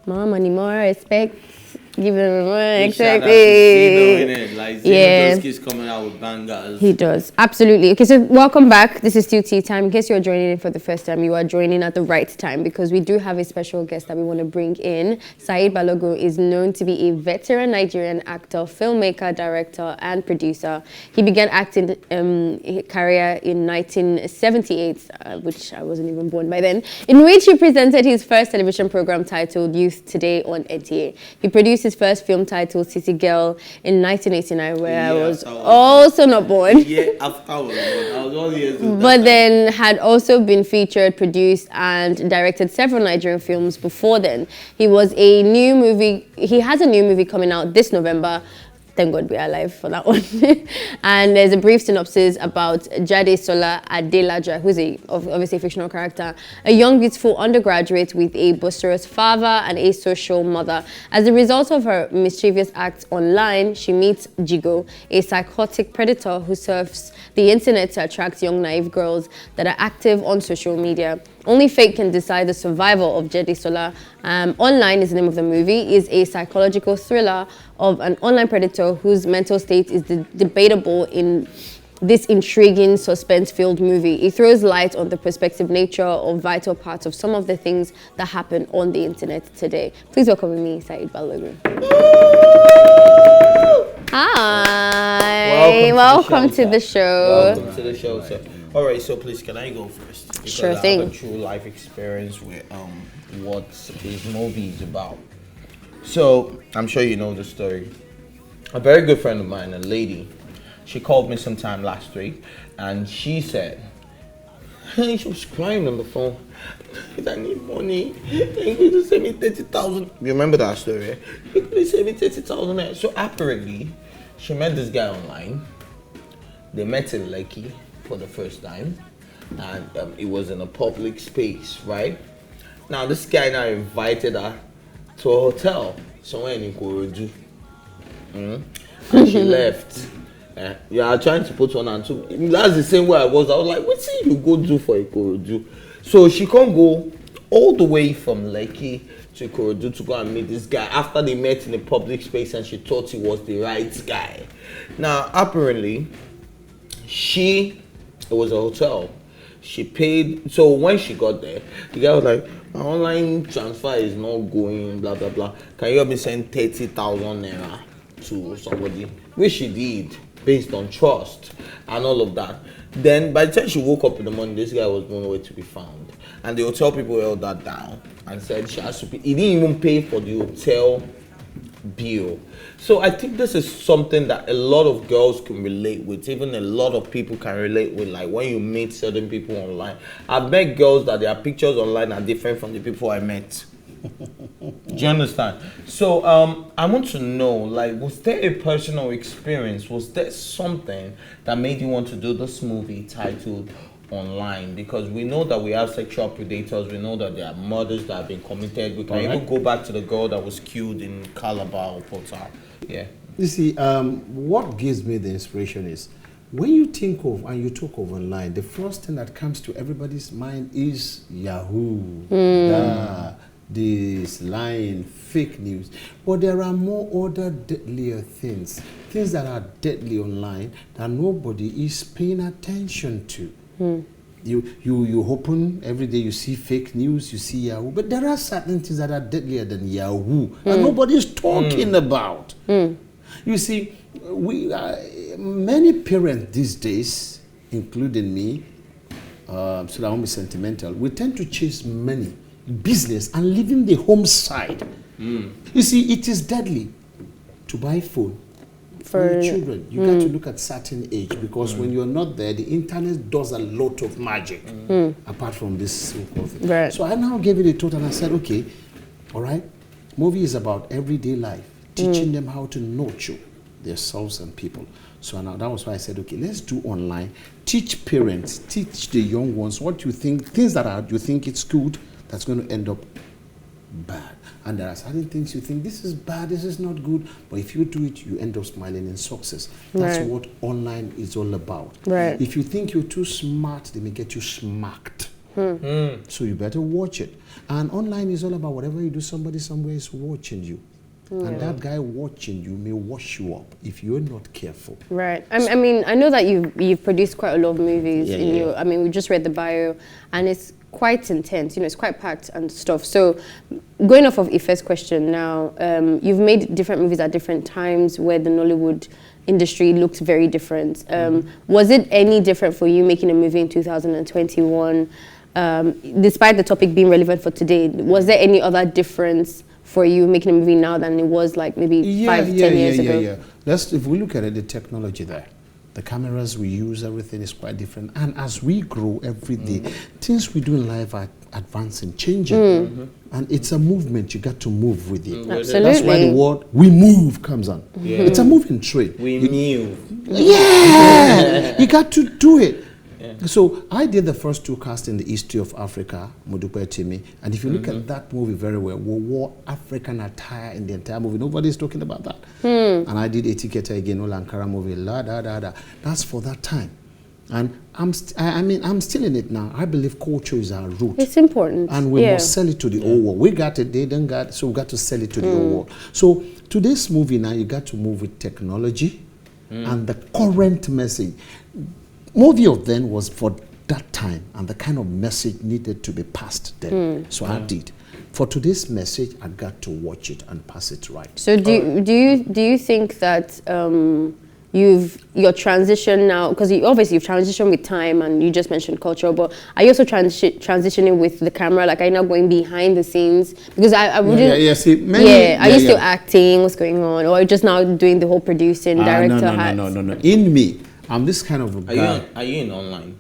More money, more respect. Give them more respect. Like, yeah, just keeps coming out with bangers. He does, absolutely. Okay, so welcome back. This is still Tea Time. In case you're joining in for the first time, you are joining at the right time because we do have a special guest that we want to bring in. Saidi Balogun is known to be a veteran Nigerian actor, filmmaker, director, and producer. He began acting career in 1978, which I wasn't even born by then, in which he presented his first television program titled Youth Today on NTA. He produced his first film titled City Girl in 1989, where I was also not born. Yeah, after I was born. I was all years old. But then had also been featured, produced, and directed several Nigerian films before then. He has a new movie coming out this November. Thank God we are alive for that one. And there's a brief synopsis about Jadesola Adelaja, who's obviously a fictional character, a young, beautiful undergraduate with a boisterous father and a social mother. As a result of her mischievous acts online, she meets Jigo, a psychotic predator who surfs the internet to attract young, naive girls that are active on social media. Only Fate Can Decide the Survival of Jadesola. Online is the name of the movie. Is a psychological thriller of an online predator whose mental state is debatable in this intriguing, suspense-filled movie. It throws light on the perspective nature of vital parts of some of the things that happen on the internet today. Please welcome me, Saidi Balogun. Hi. Welcome to the show. Welcome to the show, sir. All right, so please, can I go first? Because sure thing. I have a true life experience with what this movie is about. So, I'm sure you know the story. A very good friend of mine, a lady, she called me sometime last week, and she said, hey, she was crying on the phone. I need money. Can you just send me 30,000? You remember that story, right? Can you please send me 30,000? So apparently, she met this guy online. They met in Lekki for the first time, and it was in a public space, right? Now this guy now invited her to a hotel somewhere in Ikorodu, and she left. Yeah, trying to put one and two. That's the same way I was like, what see you go do for Ikorodu? So she can't go all the way from Lekki to Ikorodu to go and meet this guy after they met in a public space, and she thought he was the right guy. Now apparently, it was a hotel. She paid. So when she got there, the guy was like, my online transfer is not going, blah, blah, blah. Can you help me send 30,000 naira to somebody? Which she did, based on trust and all of that. Then by the time she woke up in the morning, this guy was nowhere to be found. And the hotel people held that down and said she has to pay. He didn't even pay for the hotel bill. So I think this is something that a lot of girls can relate with, even a lot of people can relate with, like when you meet certain people online. I've met girls that their pictures online are different from the people I met. Do you understand? So I want to know, like, was there a personal experience? Was there something that made you want to do this movie titled Online? Because we know that we have sexual predators. We know that there are murders that have been committed. We can even go back to the girl that was killed in Calabar or Port Harcourt. Yeah. You see, what gives me the inspiration is when you think of and you talk of online, the first thing that comes to everybody's mind is Yahoo, this lying, fake news. But there are more other deadlier things that are deadly online that nobody is paying attention to. You open every day, you see fake news, you see Yahoo, but there are certain things that are deadlier than Yahoo and nobody's talking about. You see, many parents these days, including me, so that I won't be sentimental, we tend to chase money, business, and leaving the home side. You see, it is deadly to buy phone. For your children, you got to look at certain age, because when you're not there, the internet does a lot of magic apart from this so-called thing. Right. So I now gave it a thought and I said, okay, all right, movie is about everyday life, teaching them how to nurture themselves and people. So now that was why I said, okay, let's do online, teach parents, teach the young ones what you think, things that are, you think it's good, that's going to end up bad. And there are certain things you think, this is bad, this is not good, but if you do it, you end up smiling in success. That's what online is all about. Right. If you think you're too smart, they may get you smacked. So you better watch it. And online is all about whatever you do, somebody somewhere is watching you. And that guy watching you may wash you up if you're not careful. Right. I mean, I know that you've produced quite a lot of movies in your. I mean, we just read the bio, and it's quite intense. You know, it's quite packed and stuff. So, going off of Ife's question now, you've made different movies at different times where the Nollywood industry looked very different. Was it any different for you making a movie in 2021, despite the topic being relevant for today? Was there any other difference for you making a movie now than it was like maybe 5-10 years ago? If we look at it, the technology there, the cameras we use, everything is quite different. And as we grow every day, things we do in life are advancing, changing. And it's a movement, you got to move with it. Absolutely. That's why the word "we move" comes on. It's a moving train. We move. Yeah, you got to do it. So I did the first 2 casts in the history of Africa, TEATIME, and if you look at that movie very well, we wore African attire in the entire movie. Nobody's talking about that. And I did Etiketa again, Olankara movie, la da da da. That's for that time. And I'm still in it now. I believe culture is our root. It's important. And we must sell it to the whole world. We got it, they didn't got it, so we got to sell it to the whole world. So to this movie now, you got to move with technology and the current message. Movie of then was for that time, and the kind of message needed to be passed then. So I did. For today's message, I got to watch it and pass it right. So do you think that your transition now, because obviously you've transitioned with time and you just mentioned culture, but are you also transitioning with the camera? Like, are you now going behind the scenes? Because I wouldn't. Are you still acting? What's going on? Or are you just now doing the whole producing, director hats? No. In me, I'm this kind of a guy. Are you in online?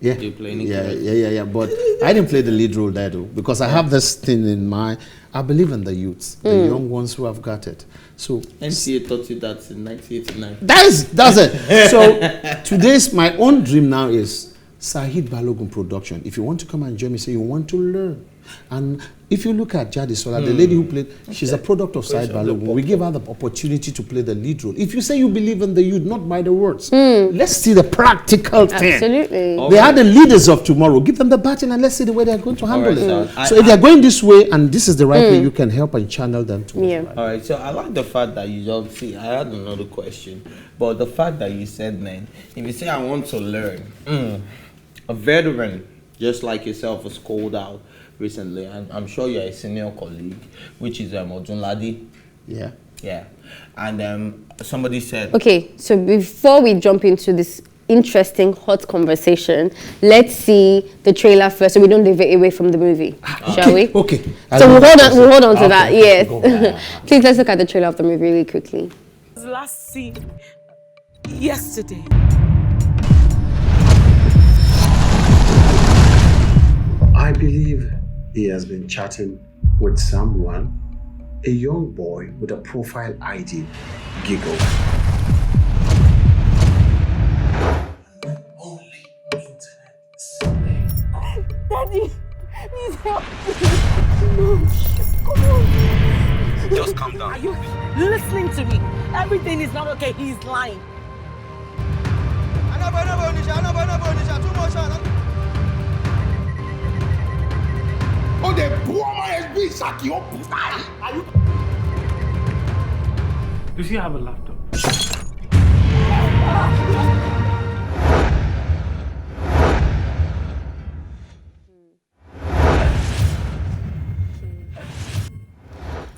Yeah. Do you play any yeah. But I didn't play the lead role there though, because I have this thing in mind. I believe in the youths, the young ones who have got it. So NCA taught you that in 1989. That's it. So today's my own dream now is Saidi Balogun production. If you want to come and join me, say you want to learn. And if you look at Jadi Sola, the lady who played, she's a product of Saidi Balogun. We give her the opportunity to play the lead role. If you say you believe in the youth, not by the words, let's see the practical thing. Absolutely. They are the leaders of tomorrow. Give them the baton and let's see the way they're going to handle it. So if they're going this way and this is the right way, you can help and channel them to right. All right, so I like the fact that you just see, I had another question, but the fact that you said, man, if you say I want to learn, a veteran just like yourself was called out recently, and I'm sure you're a senior colleague, which is Odunladi. Yeah. And somebody said... Okay, so before we jump into this interesting, hot conversation, let's see the trailer first so we don't deviate away from the movie, shall we? Okay. So we'll hold on to that, yes. Please, let's look at the trailer of the movie really quickly. Last scene yesterday. I believe he has been chatting with someone, a young boy with a profile ID, Giggle. Only internet. Daddy, please help me. No, come on. Just calm down. Are you listening to me? Everything is not okay. He's lying. Oh, they poor man is Saki. Does he have a laptop?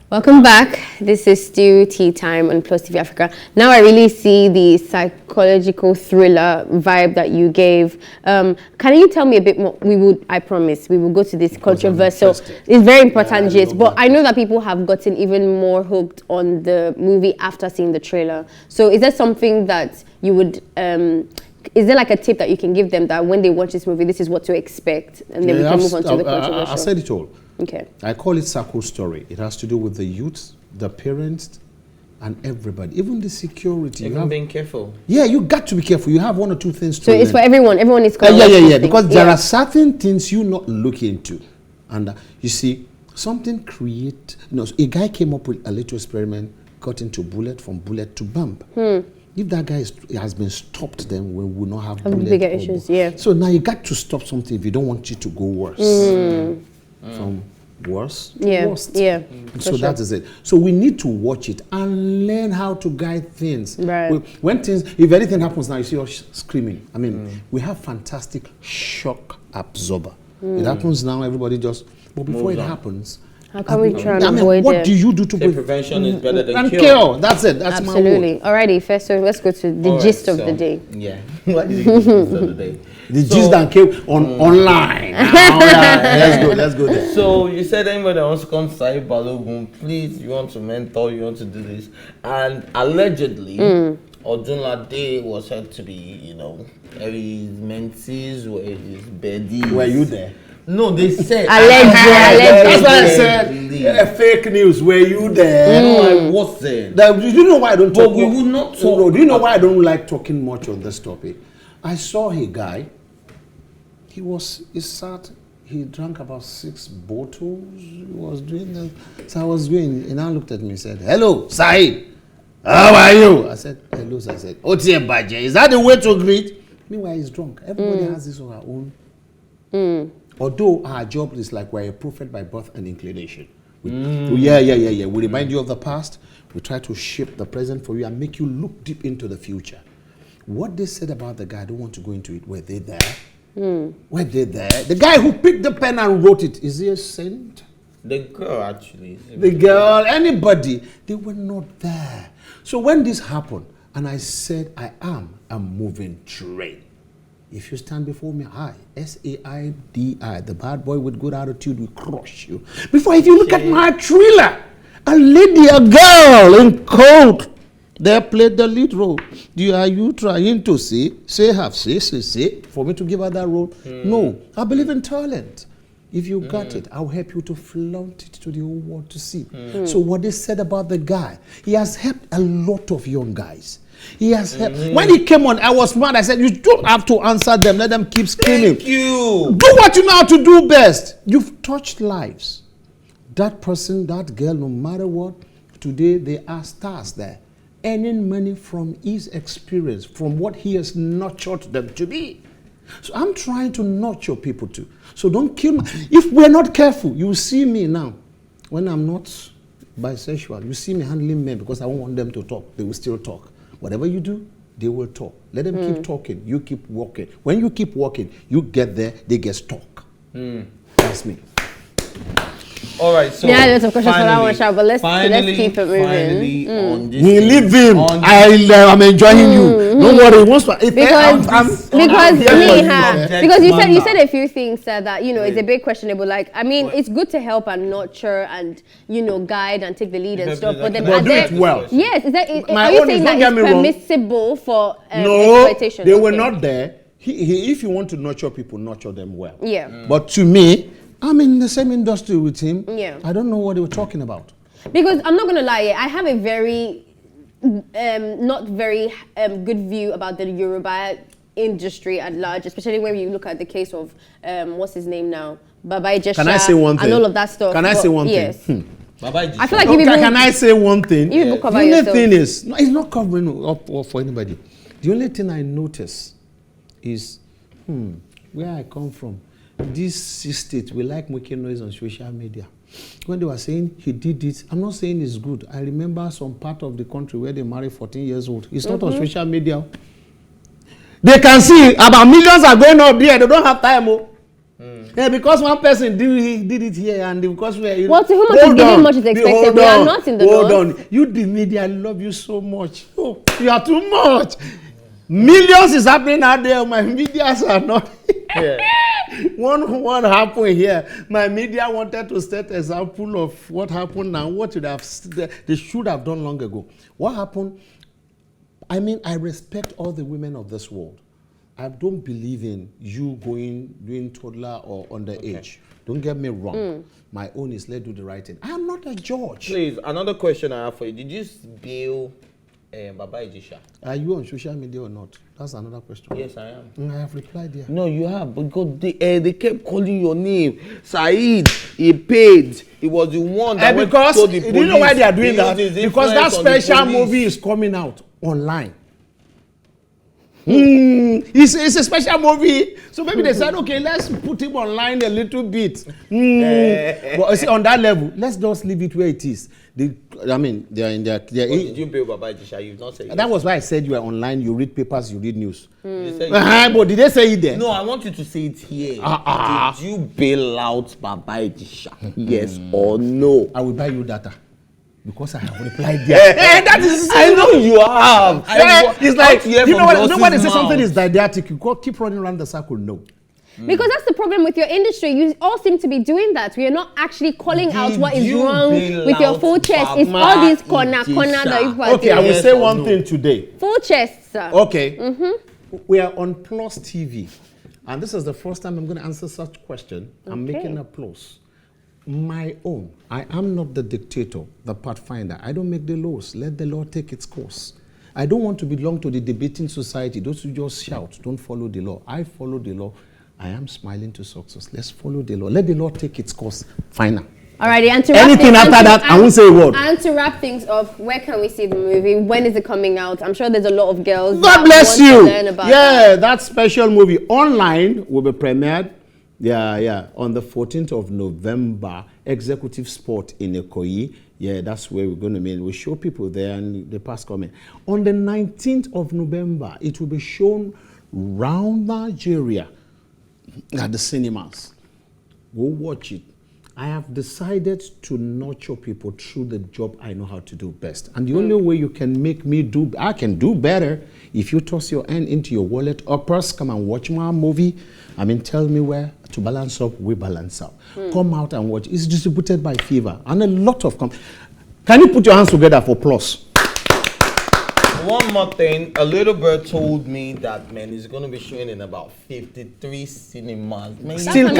Welcome back. This is still Tea Time on PlusTvAfrica. Now I really see the psychological thriller vibe that you gave. Can you tell me a bit more? I promise, we will go to this controversial. It's very important, yes, but I know that people have gotten even more hooked on the movie after seeing the trailer. So is there something that you would, is there like a tip that you can give them that when they watch this movie, this is what to expect? And then we can move on to the controversial. I said it all. Okay. I call it circle story. It has to do with the youth, the parents, and everybody, even the security. Even being careful. Yeah, you got to be careful. You have one or two things to So it's for everyone. Everyone is called. Yeah. Because there are certain things you not look into, and you see something create. A guy came up with a little experiment, got into bullet, from bullet to bomb. If that guy has been stopped, then we will not have bigger issues. Yeah. So now you got to stop something if you don't want it to go worse. From worse to worst. Yeah. So that is it. So we need to watch it and learn how to guide things. Right. When things, if anything happens now, you see us screaming. I mean, we have fantastic shock absorber. It happens now, everybody just. But before it happens, how can we try and avoid what it? do you do to prevention is better than cure. cure? That's it. That's Absolutely. Alrighty, first, so let's go to the gist of the day. Yeah. What is the gist of the day? The gist that came online. Let's go there. So you said anybody wants to come to Saidi Balogun, please, you want to mentor, you want to do this. And allegedly, Odunlade was said to be, you know, his mentees were his beddies. Were you there? No, they said. That's why I said fake news. Were you there? No, I wasn't. Do you know why I don't talk? But we would not talk. No, do you know why I don't like talking much on this topic? I saw a guy. He drank about 6 bottles. He was doing that. So I was going, and I looked at me and said, "Hello, Said. How are you?" I said, "Hello, sir." I said, "Otie Baje, is that the way to greet?" Meanwhile, he's drunk. Everybody has this on our own. Although our job is like we're a prophet by birth and inclination. We remind you of the past. We try to shape the present for you and make you look deep into the future. What they said about the guy, I don't want to go into it. Were they there? Were they there? The guy who picked the pen and wrote it, is he a saint? The girl, actually. The girl, anybody, they were not there. So when this happened, and I said, I am a moving train. If you stand before me, Saidi, the bad boy with good attitude will crush you. Before, if you look at my thriller, a lady, a girl in coat, they played the lead role. Are you trying to say, for me to give her that role? No, I believe in talent. If you got it, I'll help you to flaunt it to the whole world to see. So what they said about the guy, he has helped a lot of young guys. He has helped. When he came on, I was mad. I said, you don't have to answer them. Let them keep screaming. Thank you. Do what you know how to do best. You've touched lives. That person, that girl, no matter what, today they are stars there. Earning money from his experience, from what he has nurtured them to be. So I'm trying to nurture people too. So don't kill me. If we're not careful, you will see me now. When I'm not bisexual, you see me handling men because I won't want them to talk. They will still talk. Whatever you do, they will talk. Let them keep talking. You keep walking. When you keep walking, you get there, they get stuck. That's me. All right, so yeah, there's some questions for that one, Sha, but let's keep it moving. Finally, on this We leave him. I'm enjoying you. Don't worry. Because you said a few things that it's a bit questionable. Like, I mean, it's good to help and nurture and guide and take the lead and stuff. But then do it well. Yes, are you saying that it's permissible for exploitation? They were not there. If you want to nurture people, nurture them well. Yeah. But to me, I'm in the same industry with him. Yeah. I don't know what they were talking about. Because I'm not going to lie, I have a very, not very good view about the Yoruba industry at large, especially when you look at the case of, what's his name now? Baba Ijesha. Can I say one thing? And all of that stuff. Can I say one thing? Yes. Baba Ijesha. I feel like you people... Can I say one thing? You people cover the only yourself. thing is, no, it's not covering up for anybody. The only thing I notice is, where I come from, this state, we like making noise on social media. When they were saying he did it, I'm not saying it's good. I remember some part of the country where they marry 14 years old. It's not on social media. They can see about millions are going up there. They don't have time. Yeah, because one person did it here, and because we're... Well, to whom much is given, much is expected. We are not in the north. Hold on. You, the media, I love you so much. Oh, you are too much. Millions is happening out there. My medias are not... One happened here. My media wanted to set example of what happened now. What they should have done long ago. What happened? I mean, I respect all the women of this world. I don't believe in you doing toddler or underage. Don't get me wrong. My own is let's do the right thing. I'm not a judge. Please, another question I have for you. Did you bail Baba Ijesha? Are you on social media or not? That's another question. Yes, I am. I have replied there. No, you have, because they kept calling your name. Said, he paid. He was the one that because went to the police. Do you know why they are doing that? Because that special movie movie is coming out online. It's a special movie. So maybe they said, okay, let's put him online a little bit. But see, on that level, let's just leave it where it is. They're in their Did you bail Baba Ejisha? You've not said that was why I said you are online, you read papers, you read news. But did they say it there? no, I want you to say it here. Did you bail out Baba Ejisha? Yes or no? I will buy you data. Because I have replied there. That is I know you have. It's like, when they say something is didactic, you keep running around the circle. No. Because that's the problem with your industry. You all seem to be doing that. We are not actually calling out what is wrong with your full chest. It's all these corner that you are Okay, I will say one thing today. Full chest, sir. Okay. We are on Plus TV. And this is the first time I'm going to answer such question. I'm making a plus. My own. I am not the dictator, the pathfinder. I don't make the laws. Let the law take its course. I don't want to belong to the debating society. Those who just shout, don't follow the law. I follow the law. I am smiling to success. Let's follow the law. Let the law take its course. Final. Alrighty, and to anything after that, I won't say a word. And to wrap things off, where can we see the movie? When is it coming out? I'm sure there's a lot of girls God bless you. To learn about that special movie online will be premiered. On the 14th of November, Executive Sport in Ikoyi. That's where we're going to meet. We show people there and they pass comment. On the 19th of November, it will be shown round Nigeria at the cinemas. Go watch it. I have decided to nurture people through the job I know how to do best. And the only way you can make me I can do better if you toss your hand into your wallet or purse, come and watch my movie. Tell me where to balance up, we balance out. Come out and watch. It's distributed by Fever. And a lot of Can you put your hands together for Plus? One more thing, a little bird told me that it's going to be showing in about 53 cinemas. We are still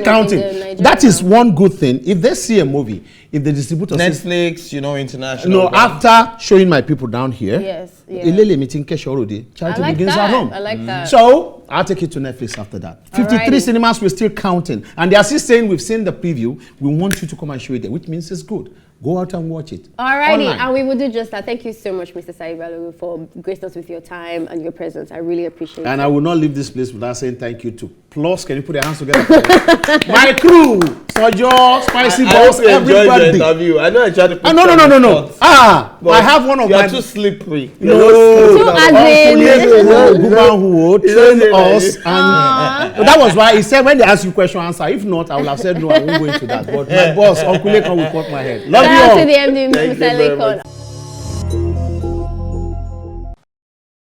counting. That is one good thing. If they see a movie, if the distributor Netflix, international. No, after showing my people down here, Charity begins at home. I like that. So I'll take it to Netflix after that. 53 cinemas, we're still counting. And they are still saying we've seen the preview. We want you to come and show it there, which means it's good. Go out and watch it. Alrighty, and we will do just that. Thank you so much, Mr. Saidi Balogun, for gracing us with your time and your presence. I really appreciate it. And I will not leave this place without saying thank you to Plus. Can you put your hands together for my crew, Sojo, Spicy Boss, everybody. I know I tried to put No. I have one of my... You are too slippery. Too as who trained us. And that was why he said when they ask you question, answer. If not, I would have said no, I won't go into that. But my boss, Uncle Lekan, will cut my head. Love you all. Shout out to the MD, Mr. Lekan.